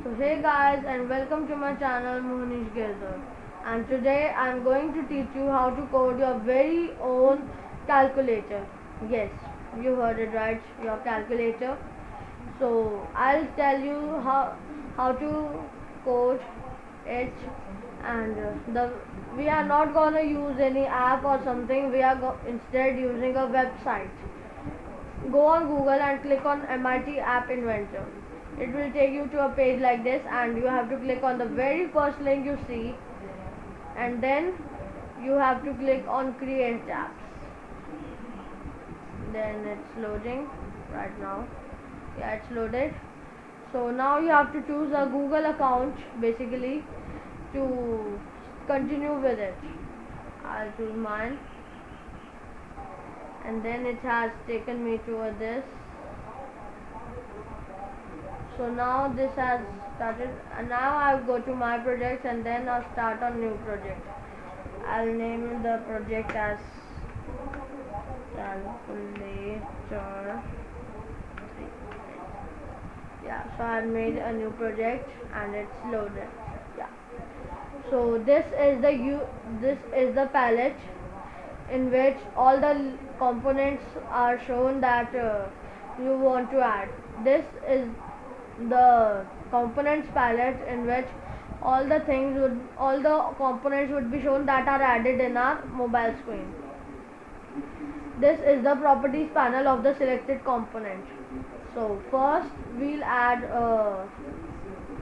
So hey guys, and welcome to my channel Mohnish Girdhar, and today I am going to teach you how to code your very own calculator. Yes, you heard it right, your calculator. So I'll tell you how to code it, and the we are not gonna use any app or something. We are instead using a website. Go on Google and click on MIT App Inventor. It will take you to a page like this, and you have to click on the very first link you see, and then you have to click on Create Apps. Then it's loading right now. Yeah, it's loaded. So now you have to choose a Google account basically to continue with it. I'll choose mine, and then it has taken me to this. So now this has started, and now I'll go to my projects, and then I'll start a new project. I'll name the project as calculator 3. Yeah, so I made a new project and it's loaded. Yeah, so this is the palette in which all the components are shown that you want to add. This is the components palette in which all the components would be shown that are added in our mobile screen. This is the properties panel of the selected component. So first we'll add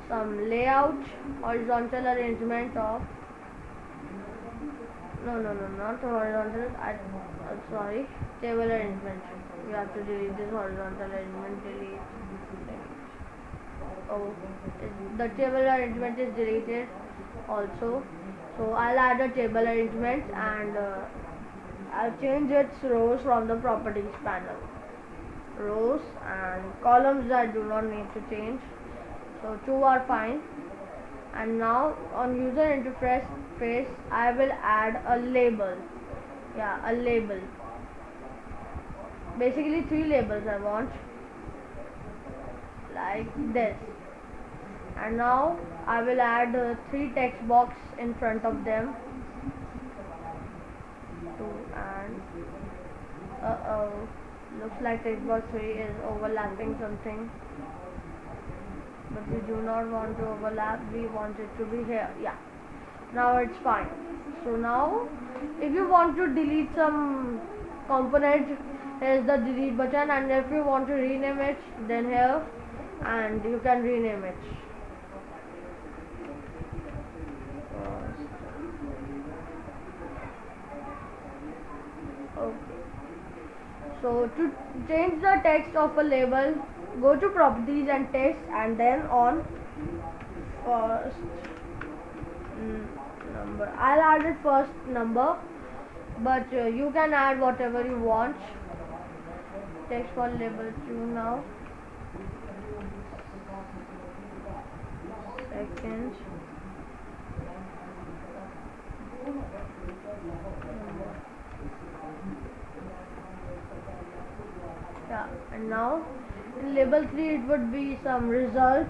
some layout, horizontal arrangement of not horizontal. Sorry, table arrangement. We have to delete this horizontal arrangement. Delete. Oh, the table arrangement is deleted also. So I'll add a table arrangement, and I'll change its rows from the properties panel. Rows and columns I do not need to change. So 2 are fine. And now on user interface I will add a label. Yeah, a label. Basically 3 labels I want, like this. And now I will add 3 text box in front of them. 2 and looks like text box 3 is overlapping something, but we do not want to overlap. We want it to be here. Yeah, now it's fine. So now if you want to delete some component, here's the delete button, and if you want to rename it, then here, and you can rename it. Okay. So to change the text of a label, go to properties and text, and then on first number. I'll add it first number, but you can add whatever you want. Text for label 2 now. Second. Yeah, and now in label 3 it would be some result.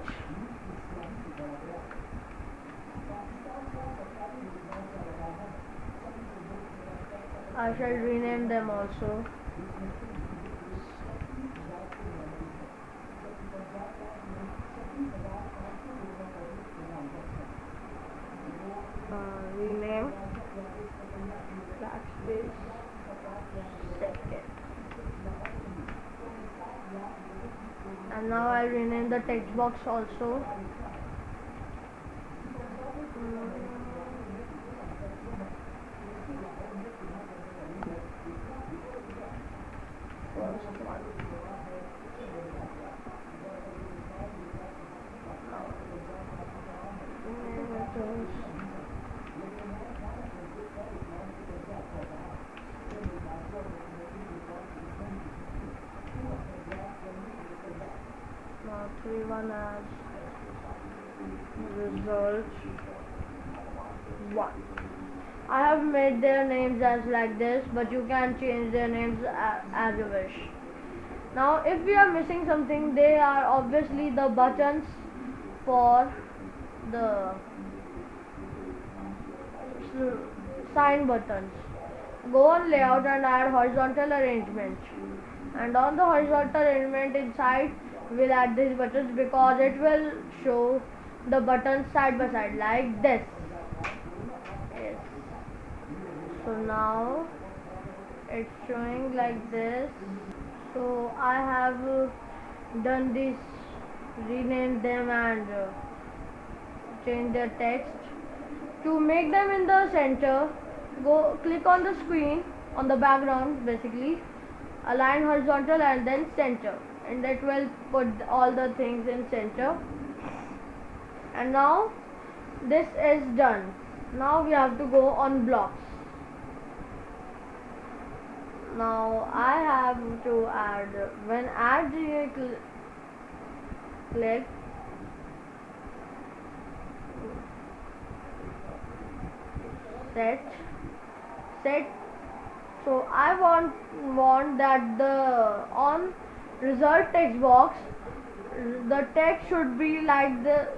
I shall rename them also. Rename backspace second. And now I'll rename the text box also. First one. Now 3-1 as result 1. I have made their names as like this, but you can change their names as you wish. Now if we are missing something, they are obviously the buttons for the sign buttons. Go on layout and add horizontal arrangement. And on the horizontal arrangement inside, we'll add these buttons because it will show the buttons side by side like this. Yes. So now it's showing like this. So I have done this, renamed them and change their text. To make them in the center, go click on the screen on the background basically, align horizontal and then center, and that will put all the things in center. And now this is done. Now we have to go on blocks. Now I have to add, when add click, set. So I want that the on result text box, the text should be like the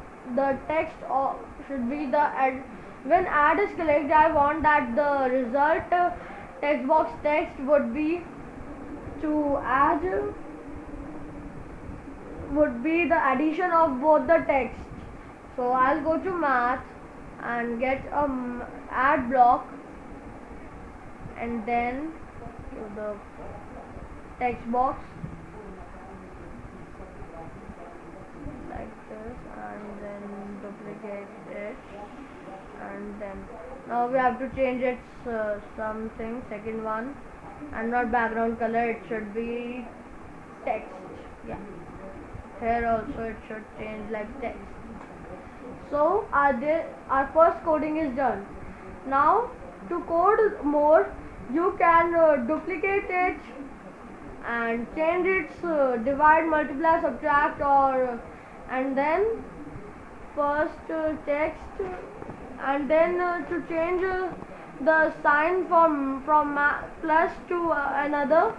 text or should be the add. When add is clicked, I want that the result text box text would be to add would be the addition of both the text. So I'll go to math and get add block, and then to the text box like this, and then duplicate it, and then now we have to change its something, second one, and not background color, it should be text. Yeah, here also it should change like text. So our first coding is done. Now to code more, you can duplicate it and change its divide, multiply, subtract, or and then first text, and then to change the sign from plus to another,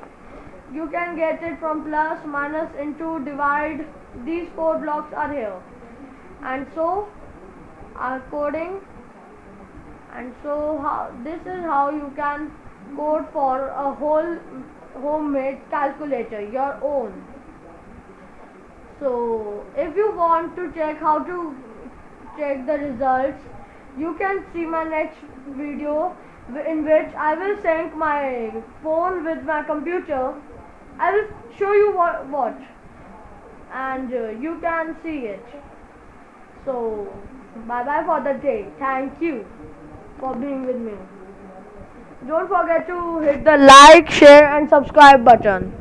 you can get it from plus, minus, into, divide. These 4 blocks are here, and so our coding, and so this is how you can code for a whole homemade calculator, your own. So if you want to check how to check the results, you can see my next video in which I will sync my phone with my computer. I will show you what and you can see it. So bye bye for the day. Thank you for being with me. Don't forget to hit the like, share and subscribe button.